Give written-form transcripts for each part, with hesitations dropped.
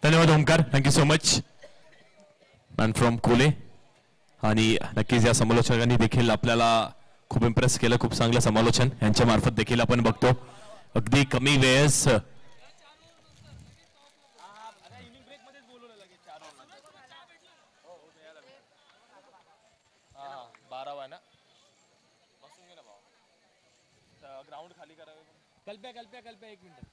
धन्यवाद Omkar, thank you so much man from कोले. आणि नक्कीच या समालोचकांनी देखील आपल्याला खूप इम्प्रेस केलं. खूप चांगलं समालोचन यांच्या मार्फत देखील आपण बघतो. अगदी कमी वेळेस ग्राउंड खाली करावे. कल्प्या एक मिनिट.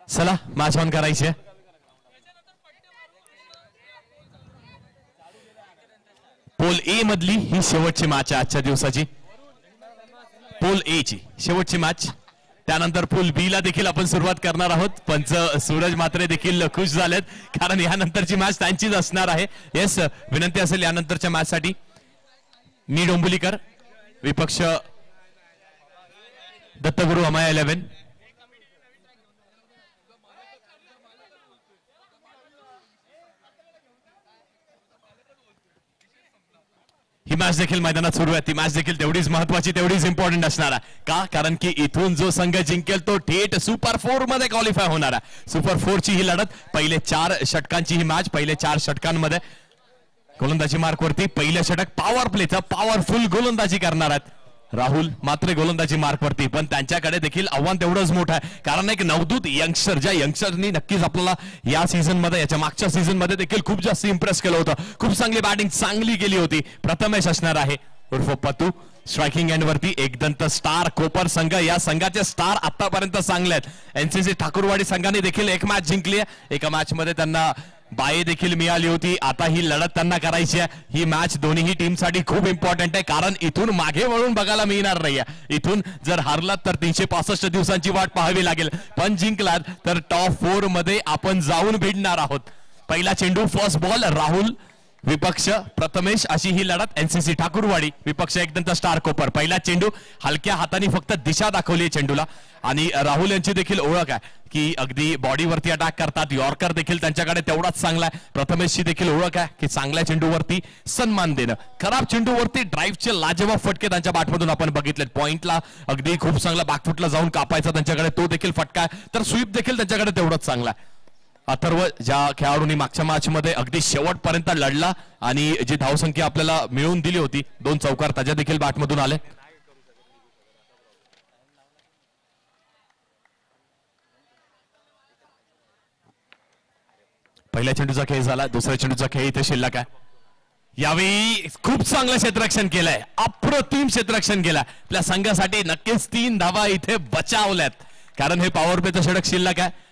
चला मॅच ऑन करायची आहे. पोल ए मधली ही शेवटची मॅच आहे आजच्या दिवसाची. पोल ए ची शेवटची मॅच. त्यानंतर पूल बी ला देखील आपण सुरुवात करणार आहोत. पंच सूरज मात्रे देखील खुश झालेत कारण यानंतरची मॅच त्यांचीच असणार आहे. येस, विनंती असेल यानंतरच्या मॅच साठी. मी डोंबुलीकर विपक्ष दत्तगुरु अमाया 11. ही मॅच देखील मैदानात सुरू आहे. ती मॅच देखील तेवढीच महत्वाची, तेवढीच इम्पॉर्टंट असणार आहे. का? कारण की इथून जो संघ जिंकेल तो थेट सुपर 4 मध्ये क्वालिफाय होणार आहे. सुपर 4 ची ही लढत. पहिले 4 षटकांची ही मॅच. पहिले 4 षटकांमध्ये गोलंदाजी मार्कवरती पहिलं षटक पॉवर प्लेचं पॉवरफुल गोलंदाजी करणार आहेत राहुल मात्रे गोलंदाजी मार्कवरती. पण त्यांच्याकडे देखील आव्हान तेवढंच मोठं आहे कारण एक नवदूत यंगस्टर, ज्या यंगस्टरनी नक्कीच आपल्याला या सीझन मध्ये, याच्या मागच्या सीझन मध्ये देखील खूप जास्त इम्प्रेस केलं होतं. खूप चांगली बॅटिंग चांगली केली होती. प्रथमेश असणार आहे उर्फ पतू. स्ट्रायकिंग एंड वरती एकदंत स्टार कोपर संघ. या संघाचे स्टार आतापर्यंत चांगले आहेत. एनसीसी ठाकूरवाडी संघाने देखील एक मॅच जिंकली आहे. एका मॅच मध्ये त्यांना बाये देखील मिळाली होती. आता ही लढत त्यांना करायची आहे. ही मॅच दोन्ही टीमसाठी खूप इम्पॉर्टंट आहे कारण इथून मागे वळून बघायला मिळणार नाहीये. इथून जर हारलात तर 365 दिवसांची वाट पाहावी लागेल. पण जिंकलात तर टॉप 4 मध्ये आपण जाऊन भिडणार आहोत. पहिला चेंडू, फर्स्ट बॉल. राहुल विपक्ष प्रथमेश, अशी ही लढत. एनसीसी ठाकूरवाडी विपक्ष एकदंत स्टार कोपर. पहिला चेंडू हलक्या हाताने फक्त दिशा दाखवली चेंडूला. आणि राहुल यांची देखील ओळख आहे की अगदी बॉडीवरती अटॅक करतात. यॉर्कर देखील त्यांच्याकडे तेवढाच चांगला आहे. प्रथमेशची देखील ओळख आहे की चांगल्या चेंडूवरती सन्मान देणं. खराब चेंडूवरती ड्राईव्हचे लाजवाब फटके त्यांच्या बॅटमधून आपण बघितलेत. पॉइंटला अगदी खूप चांगला बॅकफुटला जाऊन कापायचा त्यांच्याकडे तो देखील फटका आहे. तर स्वीप देखील त्यांच्याकडे तेवढंच चांगला आहे. अथर्व, ज्या खेळाडूंनी मागच्या मॅच मध्ये अगदी शेवटपर्यंत लढला आणि जी धावसंख्या आपल्याला मिळवून दिली होती, 2 चौकार त्याच्या देखील बॅटमधून आले. पहिल्या चेंडूचा खेळ झाला. दुसऱ्या चेंडूचा खेळ इथे शिल्लक आहे. यावेळी खूप चांगलं क्षेत्ररक्षण केलंय. अप्रतिम क्षेत्ररक्षण केलंय. आपल्या संघासाठी नक्कीच 3 धावा इथे बचावल्यात कारण हे पॉवर प्लेचं षटक शिल्लक आहे.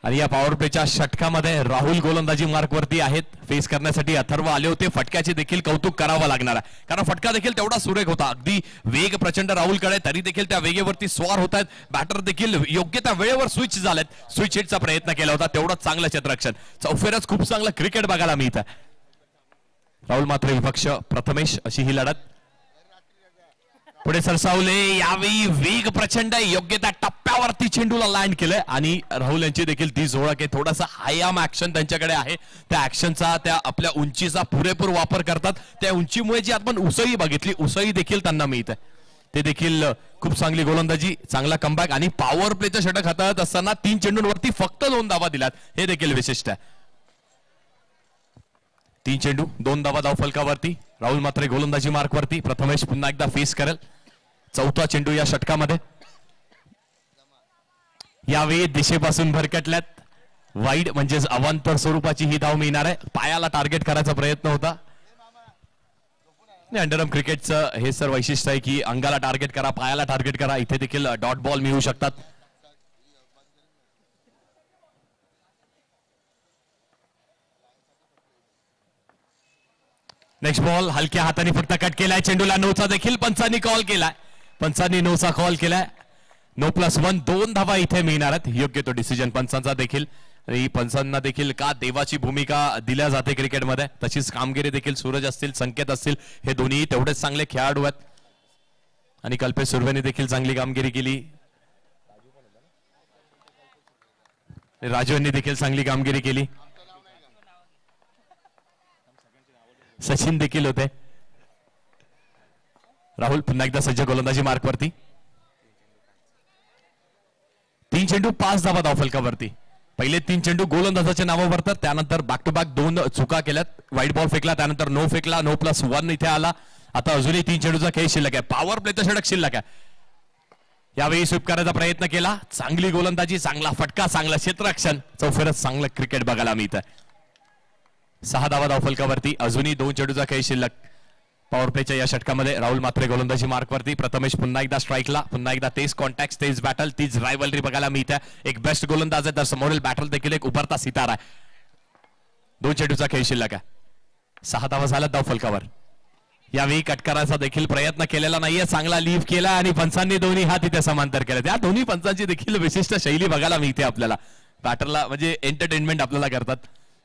आणि या पॉवर प्लेच्या षटकामध्ये राहुल गोलंदाजी मार्कवरती आहेत. फेस करण्यासाठी अथर्व आले होते. फटक्याचे देखील कौतुक करावं लागणार आहे कारण फटका देखील तेवढा सुरेख होता. अगदी वेग प्रचंड राहुलकडे, तरी देखील त्या वेगेवरती स्वार होत आहेत. बॅटर देखील योग्य त्या वेळेवर स्विच झालेत. स्विच हिटचा प्रयत्न केला होता. तेवढंच चांगलं क्षेत्ररक्षण. चौफेरच खूप चांगलं क्रिकेट बघायला मिळतं. राहुल मात्रे विपक्ष प्रथमेश, अशी ही लढत. पुढे सरसावले. यावेळी वेग प्रचंड, योग्य त्या टप्प्यावरती चेंडूला लँड केलंय. आणि राहुल यांची देखील ती ओळख आहे. थोडासा हायाम ऍक्शन त्यांच्याकडे आहे. त्या ऍक्शनचा, त्या आपल्या उंचीचा पुरेपूर वापर करतात. त्या उंचीमुळे जी आपण उसळी बघितली, उसळी देखील त्यांना मिळते. ते देखील खूप चांगली गोलंदाजी, चांगला कमबॅक. आणि पॉवर प्लेचं षटक हाताळत असताना 3 चेंडूंवरती फक्त 2 धावा दिल्यात, हे देखील विशिष्ट आहे. 3 चेंडू 2 धावा धावफलकावरती. राहुल मात्रे गोलंदाजी मार्कवरती. प्रथमेश पुन्हा एकदा फेस करेल. चौथा चेंडू या षटकामध्ये. यावेळी दिशेपासून भरकटल्यात. वाईड म्हणजेच अवांतर स्वरूपाची ही धाव मिळणार आहे. पायाला टार्गेट करायचा प्रयत्न होता. अंडरआर्म क्रिकेटचं हे सर वैशिष्ट्य आहे की अंगाला टार्गेट करा, पायाला टार्गेट करा. इथे देखील डॉट बॉल मिळू शकतात. नेक्स्ट बॉल हलक्या हाताने फक्त कट केलाय चेंडूला. 9चा देखील पंचांनी कॉल केलाय. पंचांनी नोचा कॉल केलाय. 9+1 2 धावा इथे मिळणार आहेत. योग्य तो डिसिजन पंचांचा देखील. आणि पंचांना देखील का देवाची भूमिका दिल्या जाते क्रिकेटमध्ये तशीच कामगिरी देखील सूरज असतील संकेत असतील हे दोन्ही तेवढेच चांगले खेळाडू आहेत. आणि कल्पेश सुर्वेने देखील चांगली कामगिरी केली. राजू यांनी देखील चांगली कामगिरी केली. सचिन देखील होते. राहुल पुन्हा एकदा सज्ज गोलंदाजी मार्कवरती. 3 चेंडू 5 धावा धावफलकावरती. पहिले 3 चेंडू गोलंदाजाच्या नावावर तर त्यानंतर बॅक टू बॅक 2 चुका केल्यात. वाईट बॉल फेकला त्यानंतर नो फेकला. 9+1 इथे आला. आता अजूनही 3 चेंडूचा खेळ शिल्लक आहे. पॉवर प्लेचं षटक शिल्लक आहे. यावेळी स्वीप करायचा प्रयत्न केला. चांगली गोलंदाजी चांगला फटका चांगला क्षेत्ररक्षण चौफेरच चांगलं क्रिकेट बघायला मिळतं. 6 धावा धावफलकावरती. अजूनही 2 चेंडूचा खेळ शिल्लक. पॉवर प्लेच्या या षटकामध्ये राहुल मात्रे गोलंदाजी मार्कवरती. प्रथमेश पुन्हा एकदा स्ट्राईकला. पुन्हा एकदा तेच कॉन्टॅक्ट तेच बॅटल तीच रायव्हलरी बघायला मिळते. एक बेस्ट गोलंदाज आहे तर समोरील बॅटल देखील एक उभरता सितारा आहे. 2 चेंडूचा खेळ शिल्लक आहे. 6 धावा झाल्या धावफलकावर. यावेळी कट करायचा देखील प्रयत्न केलेला नाहीये. चांगला लीव केला आणि पंचांनी दोन्ही हात तिथे समांतर केले. त्या दोन्ही पंचांची देखील विशिष्ट शैली बघायला मिळते आपल्याला. बॅटरला म्हणजे एंटरटेनमेंट आपल्याला करतात.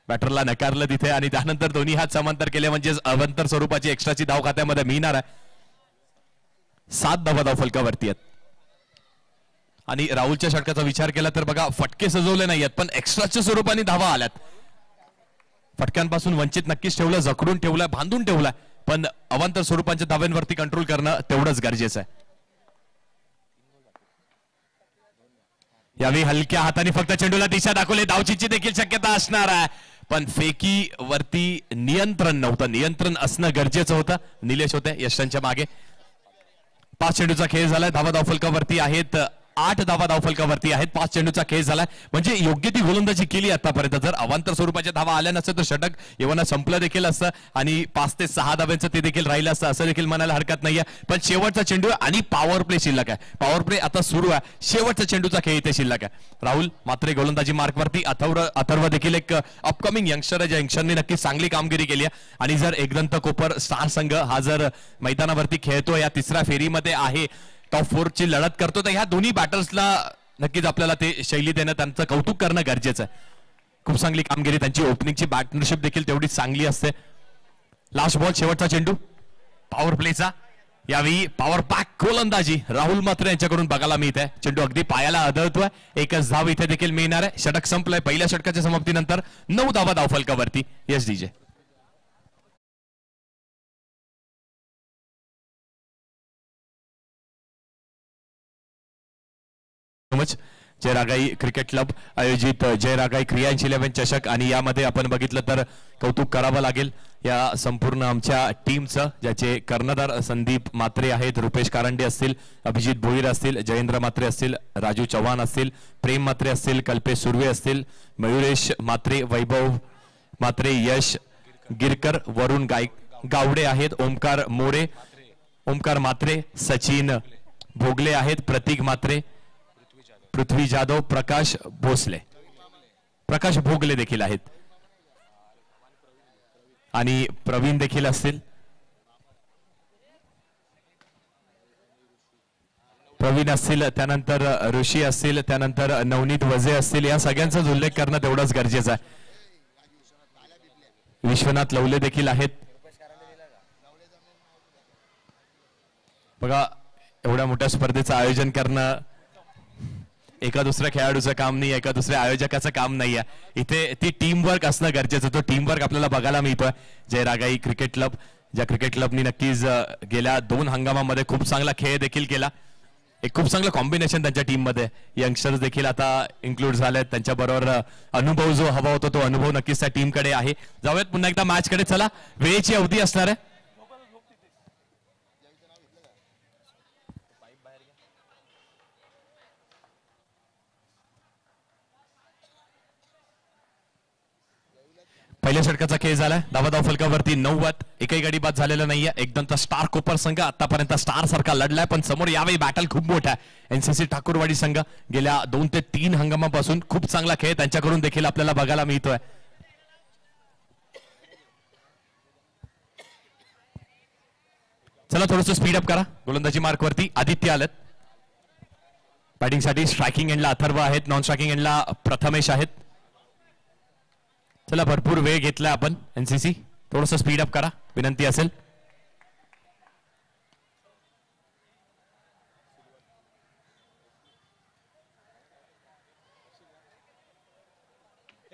बॅटरला नकारलं तिथे आणि त्यानंतर दोन्ही हात समांतर केले म्हणजे अवंतर स्वरूपाची एक्स्ट्राची धाव खात्यामध्ये मिळणार आहे. 7 धावा धावफलकावरती आहेत. आणि राहुलच्या षटकाचा विचार केला तर बघा फटके सजवले नाही आहेत पण एक्स्ट्राच्या स्वरूपाने धावा आल्यात. फटक्यांपासून वंचित नक्कीच ठेवलं. जखडून ठेवलंय बांधून ठेवलंय पण अवांतर स्वरूपांच्या धाव्यांवरती कंट्रोल करणं तेवढंच गरजेचं आहे. यावेळी हलक्या हाताने फक्त चेंडूला दिशा दाखवली. धावचीची देखील शक्यता असणार आहे पण फेकी वरती नियंत्रण नव्हतं. नियंत्रण असणं गरजेचं होतं. निलेश होते यशांच्या मागे. 5 चेंडूचा खेळ झालाय. धावा धावफलकावरती आहेत. 8 धावा धावफलकावरती आहेत. 5 चेंडूचा खेळ झालाय म्हणजे योग्य ती गोलंदाजी केली आतापर्यंत. जर अवांतर स्वरूपाच्या धावा आल्या नसतं तर षटक येवना संपलं देखील असतं आणि 5 ते 6 धाव्यांचं ते देखील राहिलं असतं असं देखील म्हणायला हरकत नाहीये. पण शेवटचा चेंडू आणि पॉवर प्ले शिल्लक आहे. पॉवर प्ले आता सुरू आहे. शेवटचा चेंडूचा खेळ इथे शिल्लक आहे. राहुल मात्र गोलंदाजी मार्कवरती. अथर्व देखील एक अपकमिंग यंगस्टर आहे ज्या यंगस्टरने नक्की चांगली कामगिरी केली आहे. आणि जर एकदंत कोपर स्टार संघ हा जर मैदानावरती खेळतो या तिसऱ्या फेरीमध्ये आहे टॉप 4 ची लढत करतो तर ह्या दोन्ही बॅटर्सला नक्कीच आपल्याला ते शैली देणं त्यांचं कौतुक करणं गरजेचं आहे. खूप चांगली कामगिरी त्यांची. ओपनिंगची पार्टनरशिप देखील तेवढीच चांगली असते. लास्ट बॉल शेवटचा चेंडू पॉवर प्लेचा. यावेळी पॉवर पॅक गोलंदाजी राहुल मात्र यांच्याकडून बघायला मिळत आहे. चेंडू अगदी पायाला आदळतोय. एकच धाव इथे देखील मिळणार आहे. षटक संपलंय. पहिल्या षटकाच्या समाप्तीनंतर 9 धावा धावफलकावरती. Yes DJ. जयरागाई क्रिकेट क्लब आयोजित जयरागाई क्रियांश 11 चषक आणि यामध्ये आपण बघितलं तर कौतुक करावं लागेल या संपूर्ण आमच्या टीमचं ज्याचे कर्णधार संदीप मात्रे आहेत. रुपेश कारंडे असतील, अभिजित भोईर असतील, जयेंद्र मात्रे असतील, राजू चव्हाण असतील, प्रेम मात्रे असतील, कल्पेश सुर्वे असतील, मयुरेश मात्रे, वैभव मात्रे, यश गिरकर, वरुण गावडे आहेत, ओमकार मोरे, ओमकार मात्रे, सचिन भोगले आहेत, प्रतीक मात्रे, पृथ्वी जाधव, प्रकाश भोसले, प्रकाश भोगले देखील आहेत आणि प्रवीण देखील असतील. प्रवीण असतील, त्यानंतर ऋषी असतील, त्यानंतर नवनीत वजे असतील. या सगळ्यांचाच उल्लेख करणं तेवढंच गरजेचं आहे. विश्वनाथ लवले देखील आहेत. बघा एवढ्या मोठ्या स्पर्धेचं आयोजन करणं एका दुसऱ्या खेळाडूचं काम नाही, एका दुसऱ्या आयोजकाचं काम नाही आहे. इथे ती टीमवर्क असणं गरजेचं. तो टीमवर्क आपल्याला बघायला मिळतोय. जयरागाई क्रिकेट क्लब ज्या क्रिकेट क्लबनी नक्कीच गेल्या 2 हंगामामध्ये खूप चांगला खेळ देखील केला. एक खूप चांगलं कॉम्बिनेशन त्यांच्या टीम मध्ये. यंगस्टर्स देखील आता इन्क्लूड झाले. त्यांच्याबरोबर अनुभव जो हवा होता तो अनुभव नक्कीच त्या टीमकडे आहे. जाऊयात पुन्हा एकदा मॅच कडे. चला वेळेची अवधी असणार आहे. पहिल्या षटकाचा खेळ झालाय. धावा फलकावरती 90. एकही गडी बाद झालेला नाहीये. एकदम स्टार कोपर संघ आतापर्यंत स्टार सारखा लढलाय पण समोर यावेळी बॅटल खूप मोठा आहे. एनसीसी ठाकूरवाडी संघ गेल्या 2 ते 3 हंगामापासून खूप चांगला खेळ त्यांच्याकडून देखील आपल्याला बघायला मिळतोय. चला थोडंसं स्पीडअप करा. गोलंदाजी मार्क वरती आदित्य आलेत. बॅटिंग साठी स्ट्रायकिंग एंडला अथर्व आहेत, नॉन स्ट्रायकिंग एंडला प्रथमेश आहेत. चला भरपूर वेळ घेतला आपण. एनसीसी थोडंसं स्पीडअप करा विनंती असेल.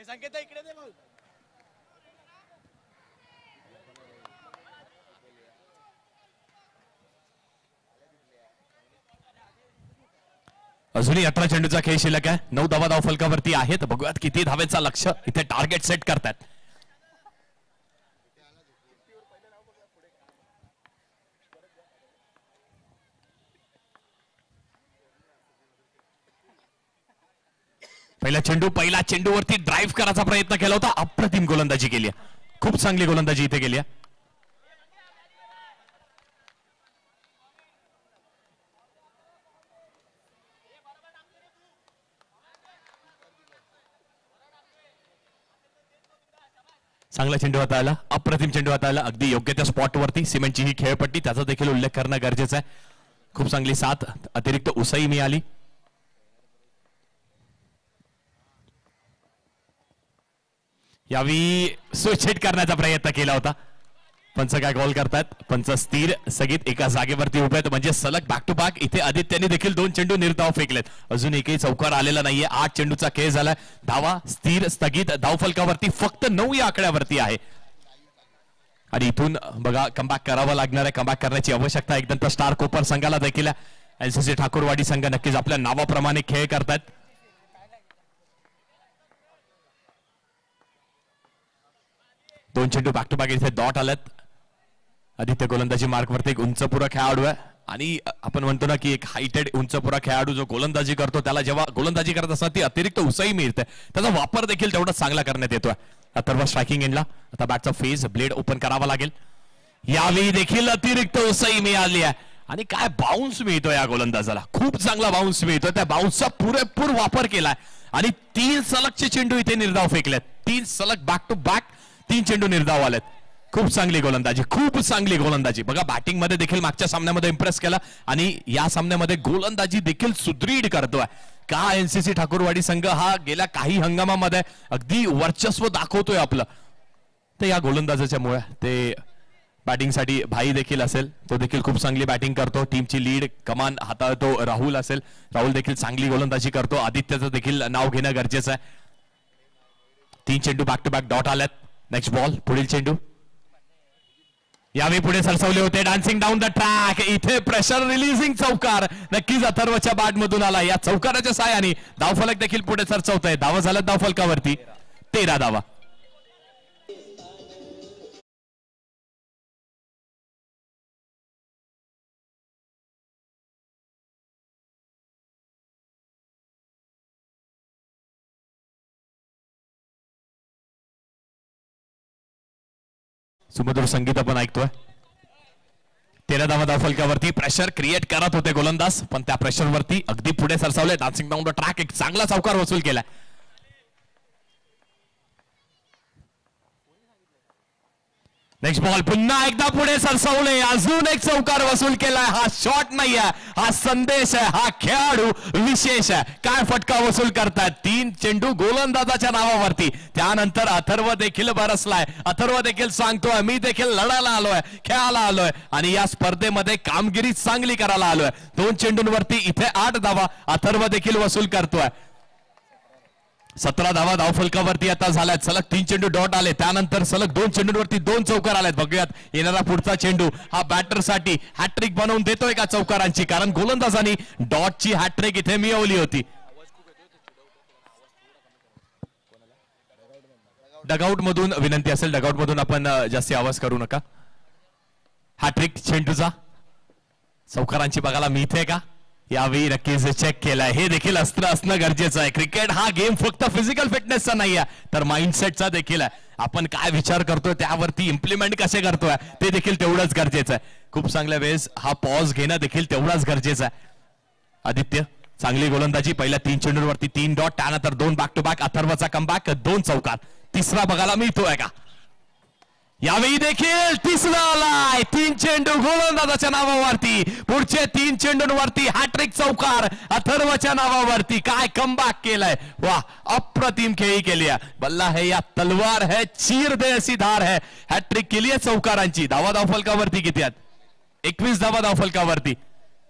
संकेत इकडे दे बॉल. अजूनही 18 चेंडूचा खेळ शिल्लक आहे. 9 धावा धावफलकावरती आहेत. बघूयात किती धावेचा लक्ष इथे टार्गेट सेट करतात. पहिला चेंडूवरती ड्राईव्ह करायचा प्रयत्न केला होता. अप्रतिम गोलंदाजी केली. खूप चांगली गोलंदाजी इथे केली. चांगला चेंडू हाताळला. अप्रतिम चेंडू हाताळला. अगदी योग्य त्या स्पॉटवरती. सिमेंटची ही खेळपट्टी त्याचा देखील उल्लेख करणं गरजेचं आहे. खूप चांगली साथ अतिरिक्त उसई मिळाली. यावेळी स्विच हिट करण्याचा प्रयत्न केला होता. पंच काय कॉल करतात. पंच स्थिर स्थगित एका जागेवरती उभे आहेत. म्हणजे सलग बॅक टू बॅक इथे आदित्यने देखील 2 चेंडू निर्धाव फेकलेत. अजून एकही चौकार आलेला नाहीये. 8 चेंडूचा खेळ झालाय. धावा स्थिर स्थगित धावफलकावरती फक्त 9 या आकड्यावरती आहे. आणि इथून बघा कमबॅक करावा लागणार आहे. कमबॅक करण्याची आवश्यकता एकदम तर स्टार कोपर संघाला देखील. एनसीसी ठाकूरवाडी संघ नक्कीच आपल्या नावाप्रमाणे खेळ करतात. दोन चेंडू बॅक टू बॅक इथे डॉट आलेत. आदित्य गोलंदाजी मार्कवरती एक उंचपुरा खेळाडू आहे. आणि आपण म्हणतो ना की एक हायटेड उंचपुरा खेळाडू जो गोलंदाजी करतो त्याला जेव्हा गोलंदाजी करत असताना ती अतिरिक्त उसई मिळते. त्याचा वापर देखील तेवढाच चांगला करण्यात येतोय. अथर्व स्ट्रायकिंग एंडला. आता बॅटचा फेस ब्लेड ओपन करावा लागेल. यावेळी देखील अतिरिक्त उसई मिळाली आहे. आणि काय बाउन्स मिळतो या गोलंदाजाला. खूप चांगला बाउन्स मिळतो. त्या बाउन्सचा पुरेपूर वापर केलाय. आणि 3 सलगचे चेंडू इथे निर्धाव फेकलेत. 3 सलग बॅक टू बॅक 3 चेंडू निर्धाव आलेत. खूप चांगली गोलंदाजी. खूप चांगली गोलंदाजी. बघा बॅटिंग मध्ये देखील मागच्या सामन्यामध्ये इम्प्रेस केला. आणि या सामन्यामध्ये गोलंदाजी देखील सुदृढ करतोय. का एनसीसी ठाकूरवाडी संघ हा गेल्या काही हंगामामध्ये अगदी वर्चस्व दाखवतोय आपलं. तर या गोलंदाजाच्या मुळे ते बॅटिंगसाठी भाई देखील असेल. तो देखील खूप चांगली बॅटिंग करतो. टीमची लीड कमान हाताळतो. राहुल असेल. राहुल देखील चांगली गोलंदाजी करतो. आदित्यचं देखील नाव घेणं गरजेचं आहे. 3 चेंडू बॅक टू बॅक डॉट आल्यात. नेक्स्ट बॉल पुढील चेंडू. यावेळी पुढे सरसवले होते. Dancing down the track. इथे प्रेशर रिलीजिंग चौकार नक्कीच अथर्वच्या बॅट मधून आला. या चौकाराच्या साहाय्याने धावफलक देखील पुढे सरसवत आहे. धावा झाल्या धावफलकावरती 13 धावा. सुमधुर संगीत आपण ऐकतोय. 13 धावा धावफलकावरती. प्रेशर क्रिएट करत होते गोलंदाज पण त्या प्रेशरवरती अगदी पुढे सरसावले. डान्सिंग डाऊन द ट्रॅक एक चांगला चौकार वसूल केलाय. नेक्स्ट बॉल पुन्हा एकदा पुढे सरसावले. अजून एक चौकार वसूल केलाय. हा शॉट नाही आहे. हा संदेश आहे. हा खेळाडू विशेष आहे. काय फटका वसूल करतायत. 3 चेंडू गोलंदाजाच्या नावावरती. त्यानंतर अथर्व देखील बरसलाय. अथर्व देखील सांगतोय मी देखील लढायला आलोय, खेळायला आलोय आणि या स्पर्धेमध्ये कामगिरी चांगली करायला आलोय. 2 चेंडूंवरती इथे 8 धावा अथर्व देखील वसूल करतोय. 17 धावा धावफलकावरती आता झाल्यात. सलग 3 चेंडू डॉट आले. त्यानंतर सलग 2 चेंडूंवरती 2 चौकार आलेत. बघूयात येणारा पुढचा चेंडू हा बॅटरसाठी हॅट्रिक बनवून देतोय का चौकारांची. कारण गोलंदाजांनी डॉटची हॅट्रिक इथे मिळवली होती. डगआउट मधून विनंती असेल. डगआउट मधून आपण जास्ती आवाज करू नका. हॅट्रिक चेंडूचा चौकारांची बघायला मिळते का. यावेळी नक्कीच चेक केलाय. हे देखील अस्त्र असणं गरजेचं आहे. क्रिकेट हा गेम फक्त फिजिकल फिटनेसचा नाही आहे तर माइंडसेटचा देखील आहे. आपण काय विचार करतोय त्यावरती इम्प्लिमेंट कसे करतोय ते देखील तेवढंच गरजेचं आहे. खूप चांगल्या वेळेस हा पॉज घेणं देखील तेवढाच गरजेचं आहे. आदित्य चांगली गोलंदाजी. पहिल्या 3 चेंडूंवरती 3 डॉट. त्यानंतर 2 बॅक टू बॅक. अथर्वचा कमबॅक 2 चौकार. तिसरा बघायला मिळतोय का. यावेळी देखील तिसरा आलाय. 3 चेंडू गोलंदाजाच्या नावावरती. पुढचे 3 चेंडूंवरती हॅट्रिक चौकार अथर्वच्या नावावरती. काय कमबॅक केलाय. वाह, अप्रतिम खेळी केली आहे. बल्ला है या तलवार है, चीर दे अशी धार है. हॅट्रिक केली आहे चौकारांची. धावा धावफलकावरती किती आहेत? 21 धावा धावफलकावरती.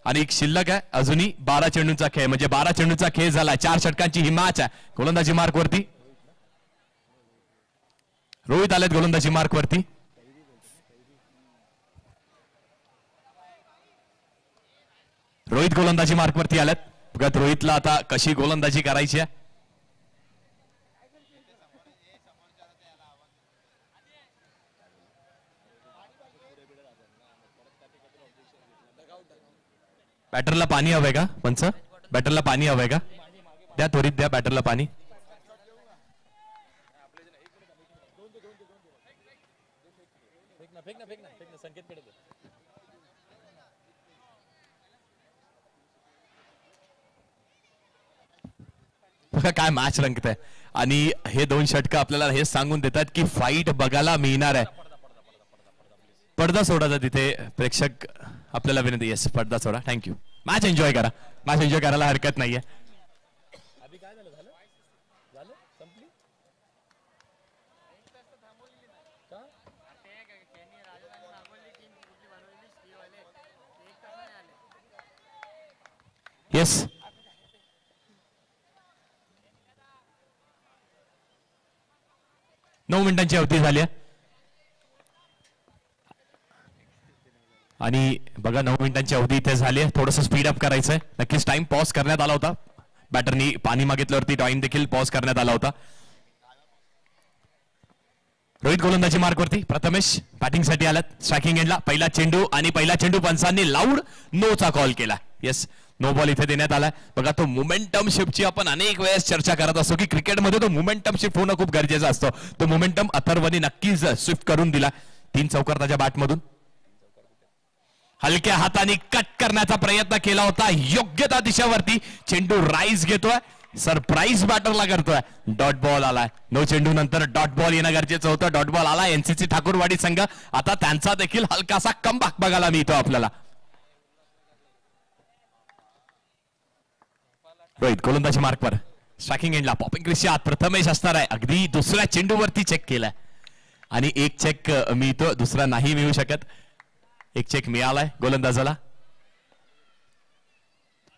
आणि एक शिल्लक आहे अजूनही 12 चेंडूंचा खेळ, म्हणजे 12 चेंडूंचा खेळ झाला. 4 षटकांची ही मॅच आहे. गोलंदाजी मार्क वरती रोहित आलेत. गोलंदाजी मार्क वरती रोहित गोलंदाजी मार्क वरती आलेत. बघा रोहितला आता कशी गोलंदाजी करायची आहे. बॅटरला पाणी हवंय का पंच? बॅटरला पाणी हवंय का? द्या, त्वरित द्या बॅटरला पाणी. बघा काय मॅच रंगत आहे. आणि हे 2 षटकं आपल्याला हे सांगून देतात की फाईट बघायला मिळणार आहे. पडदा सोडायचा तिथे प्रेक्षक आपल्याला विनंती. येस, पडदा सोडा. थँक्यू. मॅच एन्जॉय करा. मॅच एन्जॉय करायला हरकत नाहीये. येस, नऊ मिनिटांची अवधी झाली आहे. आणि बघा 9 मिनिटांची अवधी इथे झाली आहे. थोडंसं स्पीड अप करायचंय. नक्कीच टाइम पॉज करण्यात आला होता. बॅटरनी पाणी मागितल्यावरती टाइम देखील पॉज करण्यात आला होता. रोहित गोलंदाजी मार्क वरती. प्रथमेश बॅटिंग साठी आलात. स्ट्रायकिंग एंडला पहिला चेंडू आणि पहिला चेंडू पंचांनी लाऊड नोचा कॉल केला. येस, नो बॉल इथे देण्यात आला. बघा तो मोमेंटम शिफ्टची आपण अनेक वेळेस चर्चा करत असतो की क्रिकेटमध्ये तो मोमेंटम शिफ्ट होणं खूप गरजेचं असतं. तो मोमेंटम अथर्वने नक्कीच शिफ्ट करून दिला. 3 चौकार त्याच्या बॅटमधून. हलक्या हाताने कट करण्याचा प्रयत्न केला होता. योग्य त्या दिशेवरती चेंडू राईज घेतोय. सरप्राईज बॅटरला करतोय. डॉट बॉल आलाय. 9 चेंडू नंतर डॉट बॉल येणं गरजेचं होतं. डॉट बॉल आला. एनसीसी ठाकूरवाडी संघ आता त्यांचा देखील हलकासा कमबॅक बघायला मिळतो आपल्याला. रोहित गोलंदाजी मार्कवर. स्ट्रायकिंग एंडला पॉपिंग क्रिसच्या आत प्रथमेश असणार आहे. अगदी दुसऱ्या चेंडूवरती चेक केलाय. आणि एक चेक मिळतो, दुसरा नाही मिळू शकत. एक चेक मिळालाय गोलंदाजाला.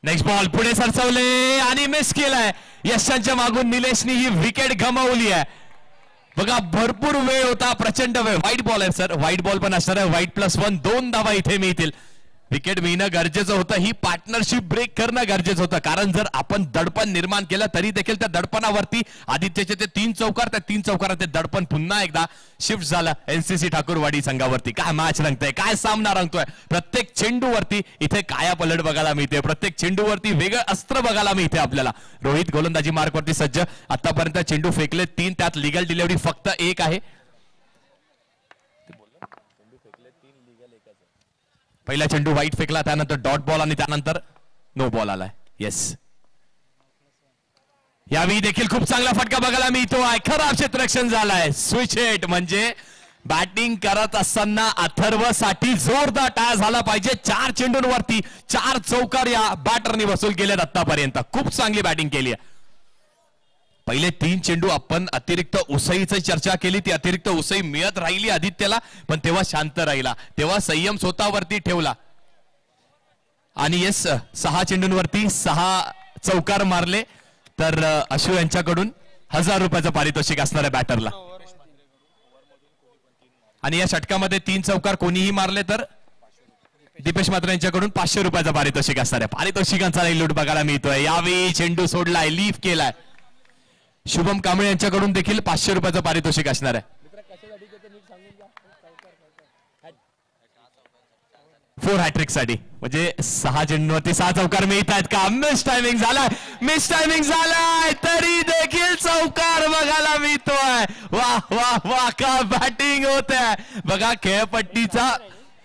नेक्स्ट बॉल पुढे सरसवले आणि मिस केलाय. यशांच्या मागून निलेशनी ही विकेट गमावली आहे. बघा भरपूर वेळ होता, प्रचंड वेळ. व्हाईट बॉल आहे सर, व्हाईट बॉल पण असणार आहे. व्हाईट +1 2 धावा इथे मिळतील. विकेट मिळणं गरजेचं होतं. ही पार्टनरशिप ब्रेक करणं गरजेचं होतं. कारण जर आपण दडपण निर्माण केलं तरी देखील त्या दडपणावरती आदित्यचे ते 3 चौकार, त्या 3 चौकारात ते दडपण पुन्हा एकदा शिफ्ट झालं एनसीसी ठाकूरवाडी संघावरती. काय मॅच रंगतोय, काय सामना रंगतोय. प्रत्येक चेंडूवरती इथे काया पलट बघायला मिळते. प्रत्येक चेंडूवरती वेगळं अस्त्र बघायला मिळते आपल्याला. रोहित गोलंदाजी मार्कवरती सज्ज. आतापर्यंत चेंडू फेकले 3, त्यात लिगल डिलिव्हरी फक्त 1 आहे. पहिला चेंडू वाईट फेकला, त्यानंतर डॉट बॉल आणि त्यानंतर नो बॉल आलाय. येस, यावेळी देखील खूप चांगला फटका बघायला मिळतो आहे. खराब क्षेत्ररक्षण झालाय. स्विच हिट म्हणजे बॅटिंग करत असताना अथर्वसाठी जोरदार टाळ्या झाला पाहिजे. 4 चेंडूंवरती 4 चौकार या बॅटरने वसूल केलेत आतापर्यंत. खूप चांगली बॅटिंग केली आहे. पहिले 3 चेंडू आपण अतिरिक्त उसईची चर्चा केली. ती अतिरिक्त उसई मिळत राहिली आदित्यला, पण तेव्हा शांत राहिला, तेव्हा संयम स्वतःवरती ठेवला. आणि येस, 6 चेंडूंवरती 6 चौकार मारले तर अशू यांच्याकडून 1000 रुपयाचं पारितोषिक असणार आहे बॅटरला. आणि या षटकामध्ये 3 चौकार कोणीही मारले तर दीपेश मात्र यांच्याकडून 500 रुपयाचं पारितोषिक असणार आहे. पारितोषिकांचा लूट बघायला मिळतोय. यावेळी चेंडू सोडलाय, लीफ केलाय. शुभम कांबळे यांच्याकडून देखील 500 रुपयाचं पारितोषिक असणार आहे. 4 हॅट्रिक साठी, म्हणजे 6 चेंडूवरती 6 चौकार मिळत आहेत का? मिस टायमिंग झालाय, मिस टायमिंग झालाय, तरी देखील चौकार बघायला मिळतोय. वाह वाह वाह, का बॅटिंग होत आहे. बघा खेळपट्टीचा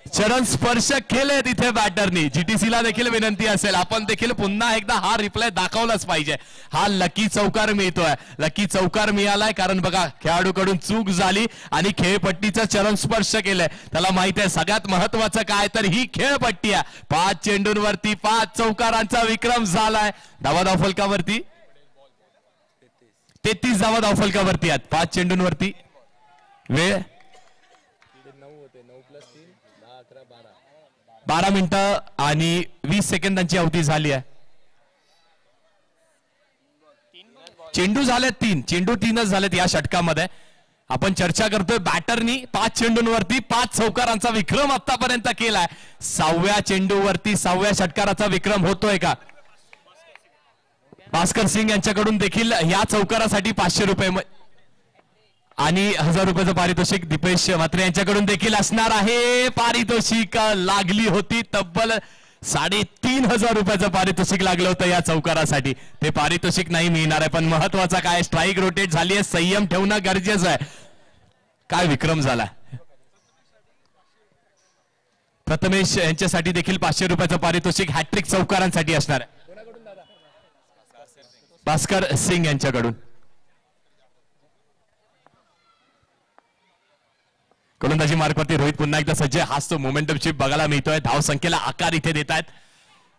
चरण स्पर्श केले तिथे बॅटरनी. जीटीसीला देखील विनंती असेल आपण देखील पुन्हा एकदा हा रिप्लाय दाखवलाच पाहिजे. हा लकी चौकार मिळतोय. लकी चौकार मिळालाय कारण बघा खेळाडूकडून चूक झाली आणि खेळपट्टीचा चरण स्पर्श केलाय. त्याला माहित आहे सगळ्यात महत्वाचं काय तर ही खेळपट्टी आहे. 5 चेंडूंवरती 5 चौकारांचा विक्रम झालाय. धावा फलकावरती 33 धावा फलकावरती आहेत 5 चेंडूंवरती. वेळ 12 मिनिटं आणि 20 सेकंदांची अवधी झाली आहे. चेंडू झालेत 3 चेंडू 3च झालेत या षटकामध्ये. आपण चर्चा करतोय बॅटरनी 5 चेंडूंवरती 5 चौकारांचा विक्रम आतापर्यंत केलाय. 6व्या चेंडूवरती 6व्या षटकाराचा विक्रम होतोय का? भास्कर सिंग यांच्याकडून देखील या चौकारासाठी 500 रुपये आणि 1000 रुपयाचं पारितोषिक दीपेश म्हात्रे यांच्याकडून देखील असणार आहे. पारितोषिक लागली होती तब्बल 3500 रुपयाचं पारितोषिक लागलं होतं या चौकारासाठी. ते पारितोषिक नाही मिळणार आहे पण महत्वाचा काय स्ट्राईक रोटेट झाली आहे. संयम ठेवणं गरजेचं आहे. काय विक्रम झाला. प्रथमेश यांच्यासाठी देखील 500 रुपयाचं पारितोषिक हॅट्रिक चौकारांसाठी असणार आहे. भास्कर सिंग यांच्याकडून. गोलंदाजी मार्कवरती रोहित पुन्हा एकदा सज्ज. हाच तो मोमेंटम शिफ्ट बघायला मिळतोय. धाव संख्येला आकार इथे देत आहेत.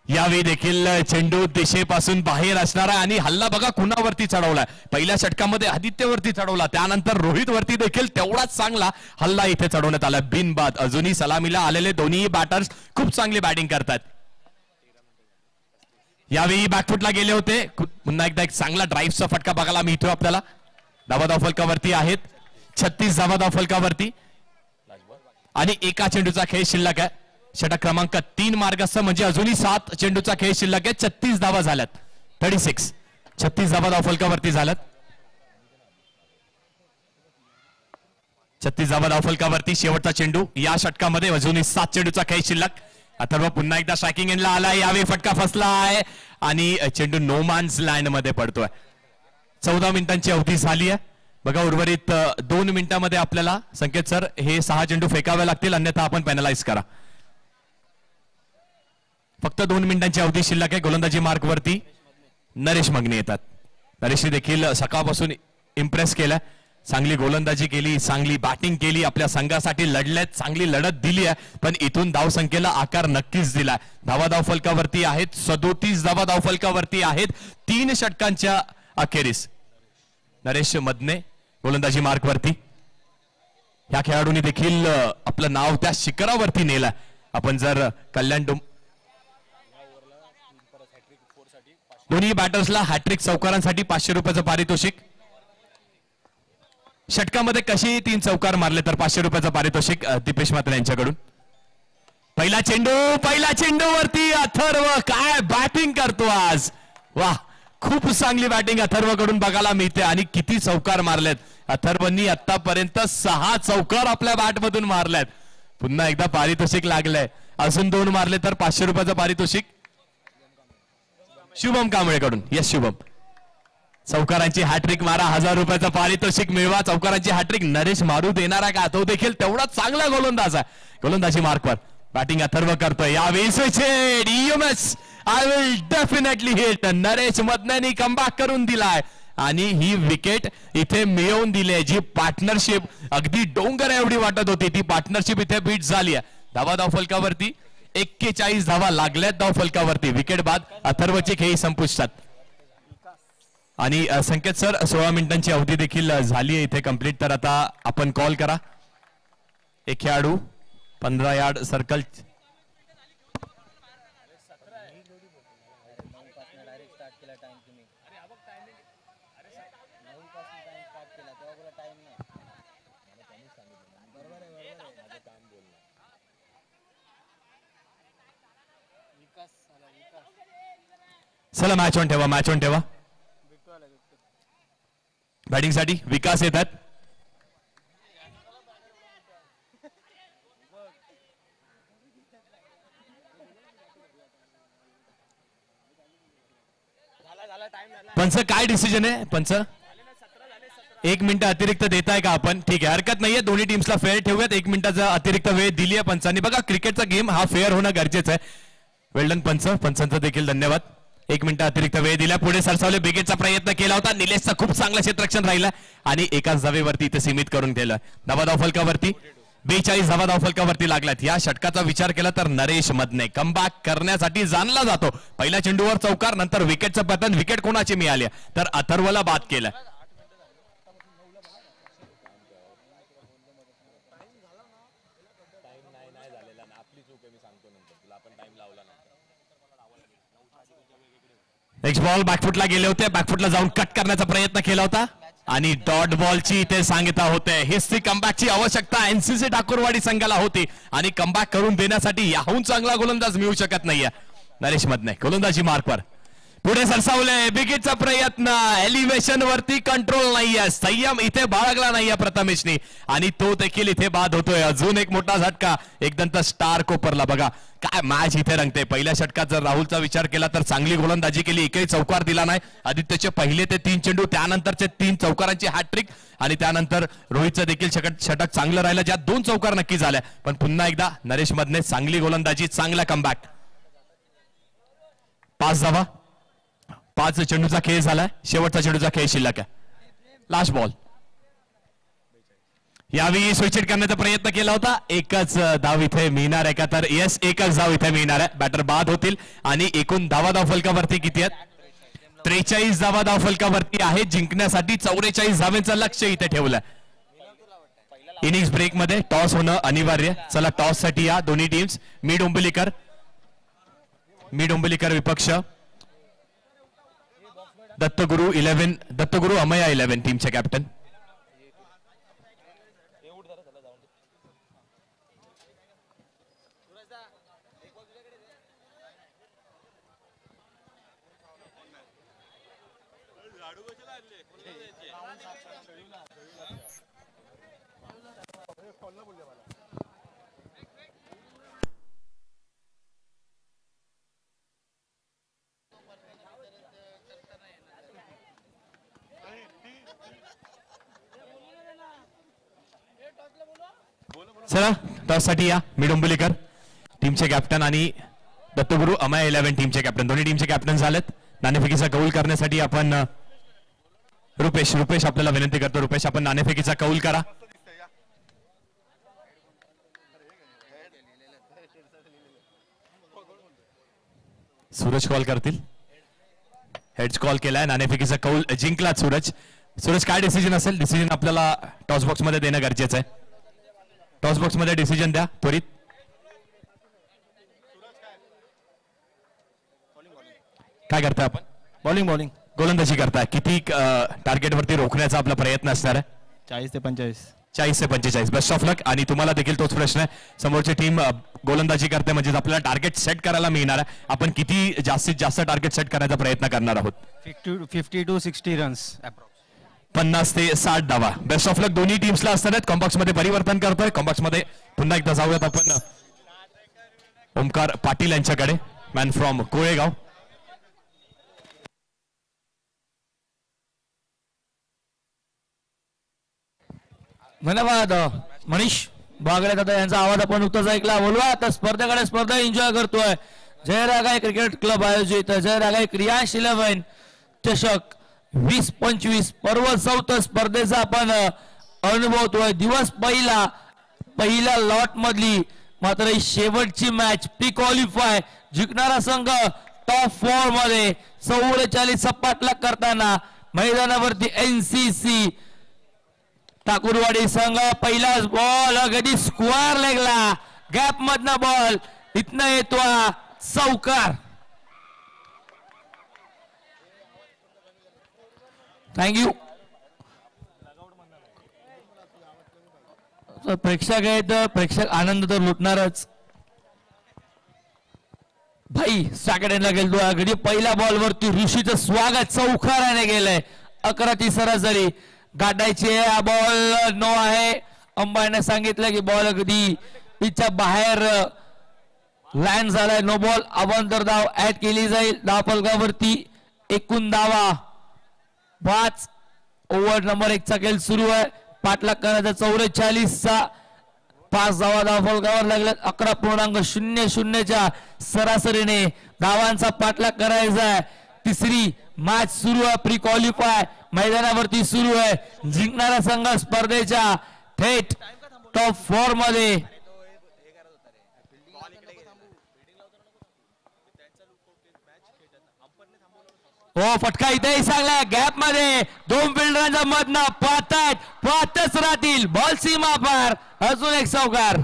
यावेळी देखील चेंडू दिशेपासून बाहेर असणारा आणि हल्ला बघा कुणावरती चढवलाय. पहिल्या षटकामध्ये आदित्यवरती चढवला त्यानंतर रोहित वरती देखील तेवढाच चांगला हल्ला इथे चढवण्यात आला. बिनबाद अजूनही सलामीला आलेले दोन्ही बॅटर्स खूप चांगली बॅटिंग करतात. यावेळी बॅकफुटला गेले होते. पुन्हा एकदा एक चांगला ड्राईव्हचा फटका बघायला मिळतोय आपल्याला. धावा फलकावरती आहेत 36 धावा फलकावरती आणि एका चेंडूचा खेळ शिल्लक आहे. षटक क्रमांक 3 मार्गस्थ म्हणजे अजूनही 7 चेंडूचा खेळ शिल्लक आहे. 36 धावा झाल्यात. 36 धावा फलकावरती झाल्यात. 36 धावा फलकावरती शेवटचा चेंडू या षटकामध्ये अजूनही 7 चेंडूचा खेळ शिल्लक. अथर्व पुन्हा एकदा स्ट्रायकिंग एंडला आलाय. यावेळी फटका फसला आहे आणि चेंडू नो मॅन्स लँड मध्ये पडतोय. 14 मिनिटांची अवधी झाली आहे. बघा उर्वरित 2 मिनिटांमध्ये आपल्याला संकेत सर हे 6 चेंडू फेकावे लागतील अन्यथा आपण पॅनलाइज करा. फक्त 2 मिनिटांची अवधी शिल्लक आहे. गोलंदाजी मार्क वरती नरेश मगने येतात. नरेशने देखील सकाळपासून इम्प्रेस केलं. चांगली गोलंदाजी केली, चांगली बॅटिंग केली, आपल्या संघासाठी लढल्यात, चांगली लढत दिली आहे. पण इथून धाव संख्येला आकार नक्कीच दिलाय. धावा फलकावरती आहेत 37 धावा फलकावरती आहेत 3 षटकांच्या अखेरीस. नरेश मदने गोलंदाजी मार्क वरती. या खेळाडूंनी देखील आपलं नाव त्या शिखरावरती नेलं. आपण जर कल्याण दोन्ही बॅटर्सला हॅट्रिक चौकारांसाठी 500 रुपयाचं पारितोषिक. षटकामध्ये कशी 3 चौकार मारले तर 500 रुपयाचं पारितोषिक दीपेश म्हात्रे यांच्याकडून. पहिला चेंडू वरती अथर्व काय बॅटिंग करतो आज. वाह खूप चांगली बॅटिंग अथर्वकडून बघायला मिळते आणि किती चौकार मारलेत. अथर्वनी आतापर्यंत 6 चौकार आपल्या बॅटमधून मारल्यात. पुन्हा एकदा पारितोषिक लागलंय. अजून 2 मारले तर 500 रुपयाचं पारितोषिक. शुभम कांबळेकडून. यस शुभम चौकारांची हॅट्रिक मारा 1000 रुपयाचं पारितोषिक मिळवा. चौकारांची हॅट्रिक नरेश मारू देणारा का तो देखील तेवढा चांगला गोलंदाज आहे. गोलंदाजी मार्कवर बॅटिंग अथर्व करतोय. यावेळी I will definitely hit. Naresh Madneni comeback करून दिलाय आणि ही विकेट इथे मिळवून दिली. जी पार्टनरशिप अगदी डोंगर एवढी वाटत होती ती पार्टनरशिप इथे बीट झाली आहे. धावा फलकावरती 41 धावा लागल्यात धाव फलकावरती. विकेट बाद अथर्वची खेळी संपुष्टात. आणि संकेत सर 16 मिनिटांची अवधी देखील झाली आहे इथे कंप्लीट. तर आता आपण कॉल करा. एक खेळाडू 15 यार्ड सर्कल. चला मॅच ऑन ठेवा. बॅटिंग साठी विकास येतात. पंच काय डिसिजन आहे पंच. 1 मिनिट अतिरिक्त देताय का आपण? ठीक आहे, हरकत नाहीये. दोन्ही टीम्सला फेअर ठेवूयात. 1 मिनिटाचा अतिरिक्त वेळ दिली आहे पंचांनी. बघा क्रिकेटचा गेम हा फेअर होणं गरजेचं आहे. वेल्डन पंचांचा देखील धन्यवाद. 1 मिनिट अतिरिक्त वेळ दिला. पुढे सरसावले ब्रिगेडचा प्रयत्न केला होता. निलेशचा खूप चांगला क्षेत्ररक्षण राहिला आणि एकाच धावेवरती इथे सीमित करून केलं. धावा फलकावरती 42 धावा फलकावरती लागल्यात. या षटकाचा विचार केला तर नरेश मदने कमबॅक करण्यासाठी जाणला जातो. पहिल्या चेंडूवर चौकार, नंतर विकेटचं पतन. विकेट कोणाची मिळाली तर अथर्वला बाद केलं. नेक्स्ट बॉल बॅकफुटला गेले होते. बॅकफुटला जाऊन कट करण्याचा प्रयत्न केला होता आणि डॉट बॉलची इथे सांगता होते. हीच ती कमबॅकची आवश्यकता एनसीसी ठाकूरवाडी संघाला होती आणि कमबॅक करून देण्यासाठी याहून चांगला गोलंदाज मिळू शकत नाहीये. नरेश मदने गोलंदाजी मार्कवर पुढे सरसावले. बिगिटचा प्रयत्न, एलिव्हेशन वरती कंट्रोल नाहीये, संयम इथे बाळगला नाहीये प्रथमेशनी आणि तो देखील इथे बाद होतोय. अजून एक मोठा झटका एकदंत स्टार कोपरला. बघा काय मॅच इथे रंगते. पहिल्या षटकात जर राहुलचा विचार केला तर चांगली गोलंदाजी केली, एकही चौकार दिला नाही. आदित्यचे पहिले ते 3 चेंडू, त्यानंतरचे 3 चौकारांची हॅट्रिक आणि त्यानंतर रोहितचं देखील षटक चांगलं राहिलं, ज्यात 2 चौकार नक्की झाल्या. पण पुन्हा एकदा नरेश मदने चांगली गोलंदाजी, चांगला कमबॅक. 5 धावा, 5 चेंडूचा खेळ झालाय. शेवटचा चेंडूचा खेळ शिल्लक आहे. Last ball. यावेळी स्विच करण्याचा प्रयत्न केला होता. एकच धाव इथे मिळणार आहे का तर येस, एकच धाव इथे मिळणार आहे. बॅटर बाद होतील आणि एकूण धावा फलकावरती किती आहेत? 43 धावा फलकावरती आहे. जिंकण्यासाठी 44 धावेचं लक्ष इथे ठेवलंय. इनिंग्स ब्रेक मध्ये टॉस होणं अनिवार्य. चला टॉस साठी या दोन्ही टीम्स. मी डोंबिवलीकर विपक्ष दत्तगुरु अमया 11 टीमचे कॅप्टन. चला टॉस साठी या. मी डोंबिवलीकर टीमचे कॅप्टन आणि दत्तगुरु अमया 11 टीमचे कॅप्टन. दोन्ही टीमचे कॅप्टन झालेत. नाणेफेकीचा कौल करण्यासाठी आपण रुपेश आपल्याला विनंती करतो. रुपेश, आपण नाणेफेकीचा कौल करा. सूरज कॉल करतील. हेड्स कॉल केलाय. नाणेफेकीचा कौल जिंकलात सूरज काय डिसिजन असेल? डिसिजन आपल्याला टॉस बॉक्स मध्ये देणं गरजेचं आहे. टॉस बॉक्स मध्ये डिसिजन द्या त्वरित. काय करताय आपण? बॉलिंग गोलंदाजी करताय. किती टार्गेट वरती रोखण्याचा आपला प्रयत्न असणार आहे? 40 ते 45. 40 ते 45. बेस्ट ऑफ लक. आणि तुम्हाला देखील तोच प्रश्न आहे. समोरची टीम गोलंदाजी करते म्हणजे आपल्याला टार्गेट सेट करायला मिळणार आहे. आपण किती जास्तीत जास्त टार्गेट सेट करण्याचा प्रयत्न करणार आहोत? 50 to 60 रन्स. 50 ते 60 धावा. बेस्ट ऑफ लक दोन्ही टीम्सला असणार आहेत. कॉम्बॉक्स मध्ये परिवर्तन करतोय. कॉम्बॉक्स मध्ये पुन्हा एकदा जाऊयात आपण ओमकार पाटील यांच्याकडे, मॅन फ्रॉम कोळेगाव. धन्यवाद मनीष बागडे दादा यांचा आवाज आपण नुकताच ऐकला. बोलवा आता स्पर्धेकडे. स्पर्धा एन्जॉय करतोय. जयरागाई क्रिकेट क्लब आयोजित जयरागाई क्रियांश 11 चषक 20-25 पर्व 4 स्पर्धेचा आपण अनुभवतोय. दिवस पहिल्या लॉट मधली मात्र शेवटची मॅच प्री क्वालिफाय. जिंकणारा संघ टॉप 4 मध्ये 44 सपाटला करताना मैदानावरती एनसीसी ठाकूरवाडी संघ. पहिलाच बॉल अगदी स्क्वेअर लेगला गॅप मधला बॉल इथनं येतो चौकार. थँक्यू. प्रेक्षक आहेत, प्रेक्षक आनंद तर लुटणारच. भाई सॅकडेनला गेलो अगदी पहिल्या बॉल वरती ऋषीचं स्वागत चौकाराने गेलंय. 11 सरासरी गाठायची आहे. बॉल नो आहे. अंबाने सांगितलं की बॉल अगदी पिचच्या बाहेर लँड झालाय. No ball. अवांतर धाव ऍड केली जाईल धावफलकावरती. एकूण धावा 5. ओव्हर नंबर 1 चा खेळ सुरू आहे. पाठलाग करायचा 44चा 5 धावा फलकावर लागल्यात. 11.00 सरासरीने धावांचा पाठलाग करायचा आहे. तिसरी मॅच सुरू आहे. प्री क्वालिफाय मैदानावरती सुरू आहे. जिंकणारा संघ स्पर्धेच्या थेट टॉप 4 मध्ये. हो फटका इथेही चांगला गॅप मध्ये 2 फिल्डरांच्या मधनं पाहतच राहतील. बॉल सीमा पार. अजून एक चौकार.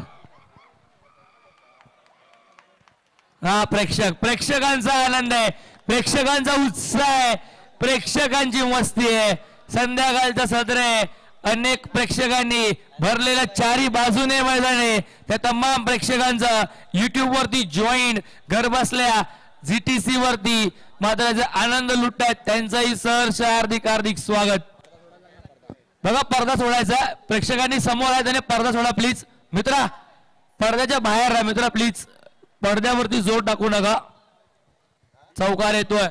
हा प्रेक्षकांचा आनंद आहे. प्रेक्षकांचा उत्साह आहे. प्रेक्षकांची मस्ती आहे. संध्याकाळचं सत्र आहे. अनेक प्रेक्षकांनी भरलेल्या चारी बाजूने मैदाने त्या तमाम प्रेक्षकांचा युट्यूब वरती जॉईन घर बसल्या GTC वरती मात्र आनंद लुटतायत त्यांचंही सहर्ष हार्दिक स्वागत. बघा पडदा सोडायचा. प्रेक्षकांनी समोर आहे त्याने पडदा सोडा प्लीज. मित्रा पडद्याच्या बाहेर राहा मित्रा प्लीज. पडद्यावरती जोर टाकू नका. चौकार येतोय.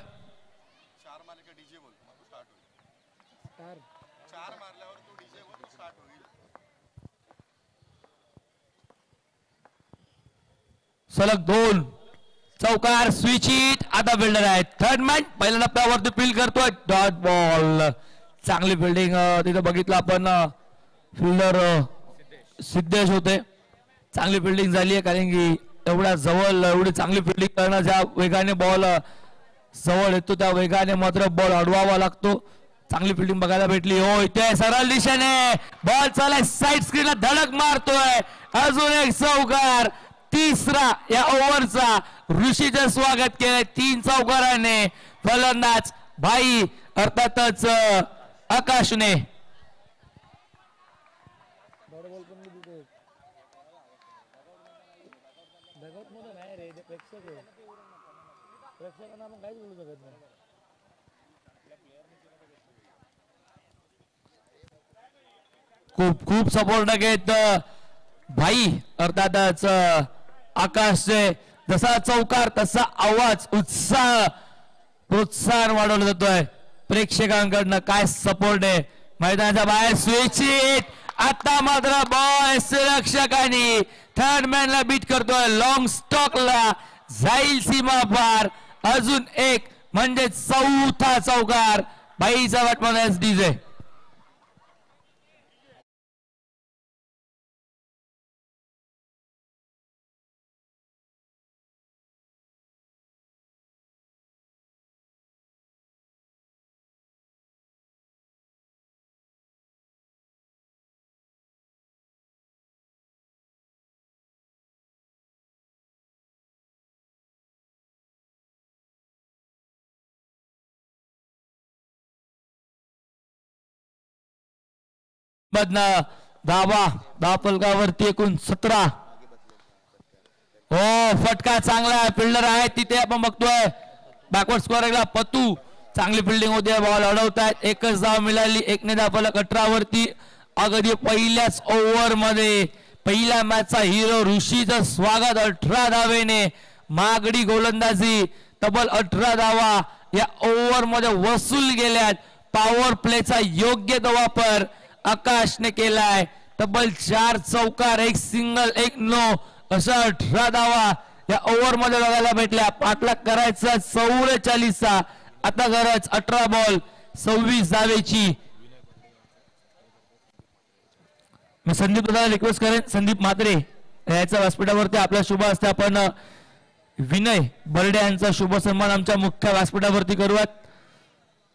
सलग 2 चौकार. Switch hit. आता फिल्डर आहे. थर्ड मॅन पहिल्या टप्प्यावरती फील्ड करतोय. Dot ball. चांगली फिल्डिंग तिथे बघितलं आपण. फिल्डर सिद्धेश होते. चांगली फिल्डिंग झाली आहे कारण की एवढ्या जवळ एवढी चांगली फिल्डिंग करणं ज्या वेगाने बॉल जवळ येतो त्या वेगाने मात्र बॉल अडवावा लागतो. चांगली फिल्डिंग बघायला भेटली. हो इथे सरळ दिशेने बॉल चालाय. साईड स्क्रीनला धडक मारतोय. अजून एक चौकार. तिसरा या ओव्हरचा. ऋषीचं स्वागत केलंय 3 चौकाराने. फलंदाज भाई अर्थातच आकाशने. खूप सपोर्ट घेत भाई अर्थातच आकाशचे. जसा चौकार तसा आवाज उत्साह प्रोत्साहन वाढवलं जातोय प्रेक्षकांकडनं. काय सपोर्ट आहे. मैदानाच्या बाहेर स्विच हिट. आता मात्र बॉल रक्षकांनी थर्ड मॅनला बीट करतोय. लॉंग स्टॉकला जाईल सीमा पार. अजून एक म्हणजे 4था चौकार. बाईचा वाटमध्ये डीजे. धावा फलकावरती एकूण 17. हो फटका चांगला आहे. फिल्डर आहे तिथे आपण बघतोय. बॅकवर्ड स्क्वेअरला पतू चांगली फिल्डिंग होते. बॉल अडवतायत. एकच धाव मिळाली. 1ने धाव फलक 18 वरती. अगदी पहिल्याच ओव्हर मध्ये पहिल्या मॅचचा हिरो ऋषीचं स्वागत. 18 धावेने मागडी गोलंदाजी. तब्बल 18 धावा या ओव्हर मध्ये वसूल गेल्यात. पॉवर प्लेचा योग्य तो वापर आकाशने केलाय. तब्बल 4 चौकार 1 सिंगल 1 नो अशा 18 धावा या ओव्हर मध्ये बघायला भेटल्या. पाठलाग करायचा 44चा. आता गरज 18 बॉल 26 धावेची. मी संदीप दादा रिक्वेस्ट करेन. संदीप म्हात्रे याच्या व्यासपीठावरती आपल्या शुभ हस्ते आपण विनय बर्डे यांचा शुभ सन्मान आमच्या मुख्य व्यासपीठावरती करूयात.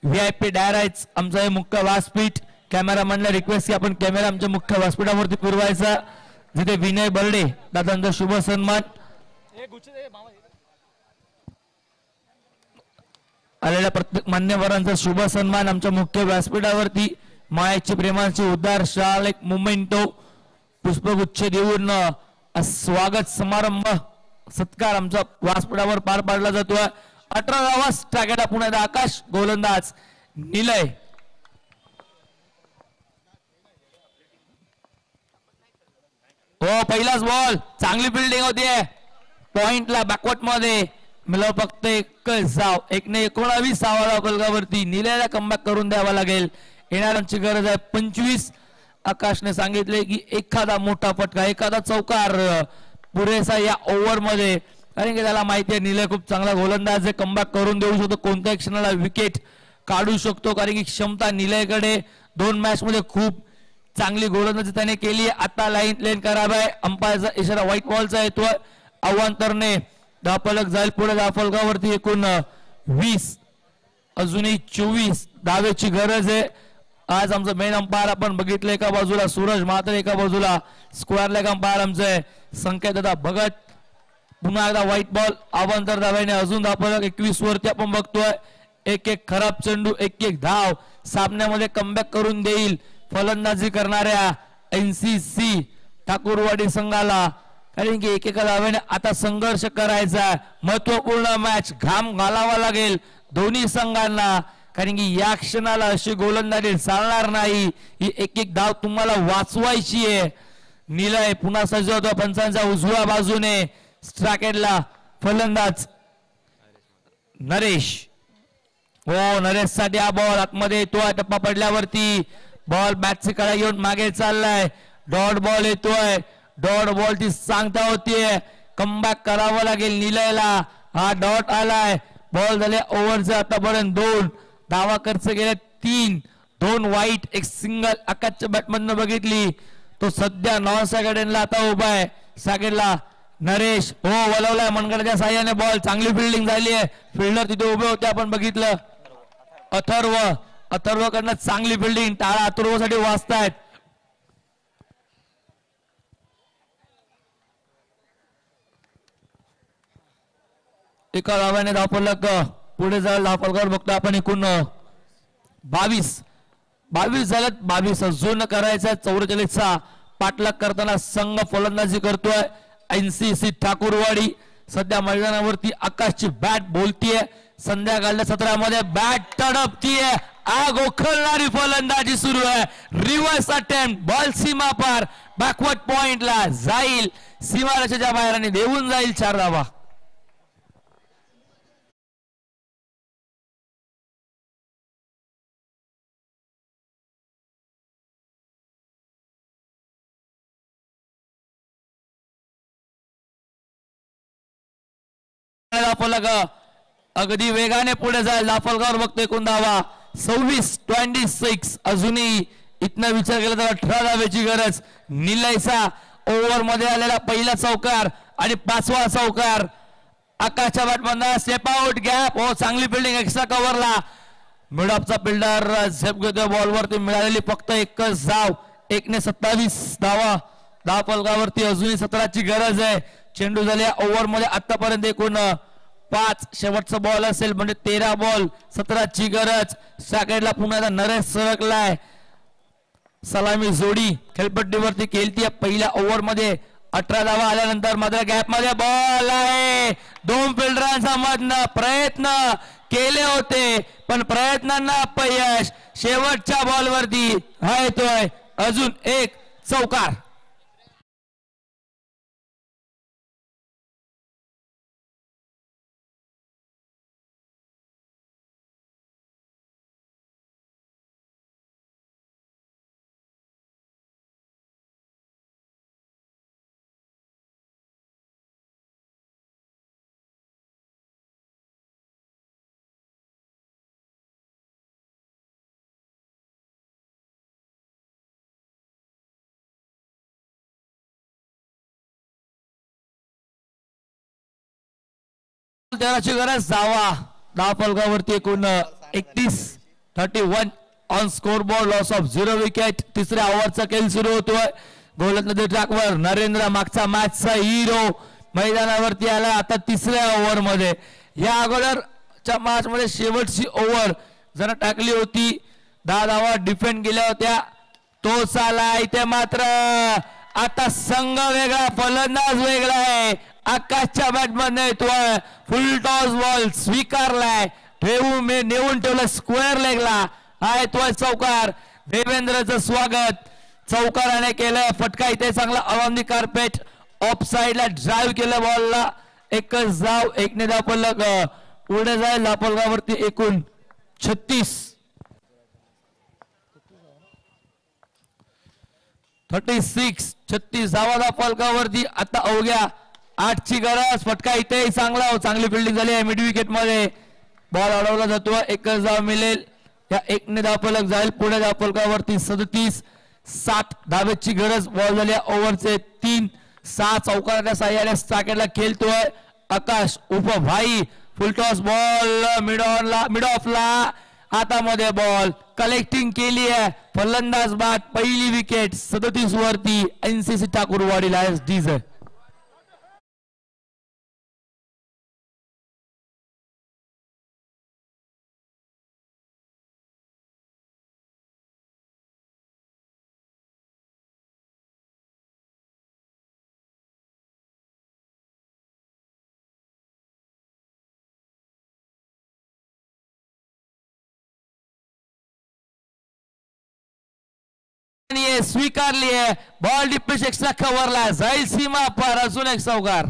VIP डायराइट्स आमचं हे मुख्य व्यासपीठ. कॅमेरामॅनला रिक्वेस्ट की आपण कॅमेरा आमच्या मुख्य व्यासपीठावरती पुरवायचा जिथे विनय बर्डे दादांचा शुभ सन्मान. आलेल्या प्रत्येक मान्यवरांचा शुभ सन्मान आमच्या मुख्य व्यासपीठावरती. मायाची प्रेमाची उद्धार शाल एक मोमेंटो पुष्पगुच्छ देऊन स्वागत समारंभ सत्कार आमच्या व्यासपीठावर पार पाडला जातोय. 18 धावा टार्गेट पुन्हा आकाश गोलंदाज निलय. हो पहिलाच बॉल चांगली फिल्डिंग होतीये. पॉइंटला बॅकवर्ड मध्ये मिळव फक्त एकच धाव. 1ने 19 धावा फलकावरती. निलयला कमबॅक करून द्यावा लागेल. येणाऱ्यांची गरज आहे 25. आकाशने सांगितले की एखादा मोठा फटका एखादा चौकार पुरेसा या ओव्हर मध्ये, कारण की त्याला माहिती आहे निलय खूप चांगला गोलंदाज आहे, कमबॅक करून देऊ शकतो, कोणत्याही क्षणाला विकेट काढू शकतो, कारण की क्षमता निलयकडे 2 मॅच मध्ये खूप चांगली गोलंदाजी त्याने केली. आता लेन खराब आहे, अंपायरचा इशारा व्हाईट बॉलचा येतोय. अवांतरने धाफलक जाईल पुढे, धाफलकावरती एकूण 20 अजूनही 24 धावेची गरज आहे. आज आमचं मेन अंपायर आपण बघितलं, एका बाजूला सूरज म्हात्रे, एका बाजूला स्क्वेअर लेग अंपायर आमचे संकेत दादा भगत. पुन्हा एकदा व्हाईट बॉल अवांतर धाव्याने अजून धाफलक 21 वरती आपण बघतोय. एक खराब चेंडू, एक धाव सामन्यामध्ये कमबॅक करून देईल फलंदाजी करणाऱ्या NCC ठाकूरवाडी संघाला, कारण की एकेका धावेने आता संघर्ष करायचा. महत्वपूर्ण मॅच, घाम घालावा लागेल दोन्ही संघांना, कारण की या क्षणाला अशी गोलंदाजी चालणार नाही. ही एक धाव तुम्हाला वाचवायची आहे. निलय पुन्हा सज्ज होतो पंचांच्या उजव्या बाजूने, स्ट्राकेटला फलंदाज नरेश. हो, नरेश साठी हा बॉल आतमध्ये येतोय, टप्पा पडल्यावरती बॉल बॅटची कडा घेऊन मागे चाललाय. डॉट बॉल येतोय, डॉट बॉलची सांगता होतीये, कमबॅक करावं लागेल निलयला. हा डॉट आलाय, बॉल झाले ओव्हरचे आतापर्यंत 2 धावा खर्च केले, 3 2 वाईट, एक सिंगल. आकाशच्या बॅटमधनं बघितली तो सध्या नॉन सॅकेडला आता उभा आहे. सॅकेडला नरेश, हो वलवलाय मनगडाच्या साह्याने बॉल, चांगली फिल्डिंग झाली आहे. फिल्डर तिथे उभे होते आपण बघितलं. अथर्व कडनं चांगली फिल्डिंग, टाळा अथर्वसाठी वाचतायत. एका धाव्याने धाफलक पुढे जायला धाफलकर बघतो आपण. एकूण 22 झाल्यात, 22 अजून करायचा. 44चा पाठलाग करताना संघ फलंदाजी करतोय NCC ठाकूरवाडी. सध्या मैदानावरती आकाशची बॅट बोलतीये, संध्याकाळच्या सत्रामध्ये बॅट तडपतीये. आग ओखलणारी फलंदाजी सुरू आहे. रिव्हर्स अटेम्प्ट, बॉल सीमा पार, बॅकवर्ड पॉइंटला जाईल, सीमारेषेच्या बाहेर आणि देऊन जाईल 4 धावा. अगदी वेगाने पुढे जाईल धाफलगावर बघतोय. एकूण धावा 26 अजूनही इथनं विचार केला तर 18 धावेची गरज. निलयचा ओव्हर मध्ये आलेला पहिला चौकार आणि 5वा चौकार. आकाशच्या बॅटमधनं स्टेप आउट, गॅप, हो चांगली फिल्डिंग, एक्स्ट्रा कव्हरला मिडऑफचा फिल्डर झेप घेतोय. बॉलवरती मिळालेली फक्त एकच धाव, 1 धावा. धाफलगावरती अजूनही 17ची गरज आहे. चेंडू झाले ओव्हर मध्ये आतापर्यंत एकूण 5, शेवटचा बॉल असेल म्हणजे 13 बॉल, 17ची गरज. सॅकेटला पुन्हा नरेश सरकलाय. सलामी जोडी खेळपट्टीवरती केलती पहिल्या ओव्हर मध्ये. 18 धावा आल्यानंतर मात्र गॅप मध्ये बॉल आहे. 2 फिल्डरांचा मधनं प्रयत्न केले होते पण प्रयत्नांना अपयश. शेवटच्या बॉलवरती हा येतोय अजून एक चौकार. त्याची गरज धावा. धाफलगावरती एकूण 31 on score board, loss of 0 wicket. तिसऱ्या ओव्हरचा खेळ सुरू होतोय. गोलंदाजी ट्रॅकवर नरेंद्र, मागचा मॅचचा हिरो मैदानावरती आला आता तिसऱ्या ओव्हर मध्ये. या अगोदरच्या मॅच मध्ये शेवटची ओव्हर जरा टाकली होती, 10 धावा डिफेंड केल्या होत्या. तो चाला इथे मात्र आता संघ वेगळा, फलंदाज वेगळा आहे. आकाशच्या बॅटमध्ये येतोय, फुल टॉस बॉल स्वीकारलाय, नेऊन ठेवलं स्क्वेअर लेगला. हा येतोय चौकार. देवेंद्रचं स्वागत चौकाराने केलंय. फटका इथे चांगला अराउंड दी कार्पेट, ऑफ साइडला ड्राईव्ह केलं बॉलला. एकच धाव, 1 धापलक पुढे जाईल धापलगावरती. एकूण 36. 36 धावा फलकावरती. आता अवघ्या 8ची गरज. फटका इथे चांगला, चांगली फिल्डिंग झाली आहे मिड विकेट मध्ये. बॉल अडवला जातो. एकच धाव मिळेल. या 1ने धावफलक जाईल पुढे. धावफलकावरती 37 धावेची गरज. बॉल झाली ओव्हरचे 3. 6 चौकाराच्या साह्याने साकेटला खेळतोय आकाश उर्फ भाई. फुलटॉस बॉल मिड ऑफला. हातामध्ये बॉल कलेक्टिंग केली आहे. फलंदाज बाद. पहिली विकेट 37 वरती. NCC Thakurwadi lions diesel. स्वीकारली आहे. बॉल डिप्रेश एक्स्ट्रा कव्हरला जाईल सीमा पार. अजून एक चौकार.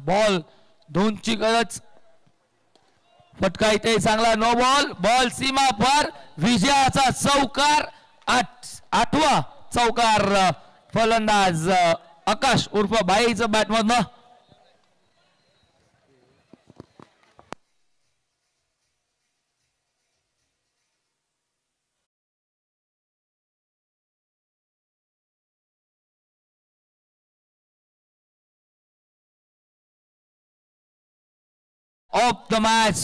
बॉल 2ची गरज. फटका इथे चांगला. No ball. बॉल सीमा पार. विजयाचा चौकार. 8वा चौकार. फलंदाज आकाश उर्फ भाईचं बॅटमधनं. Of the match.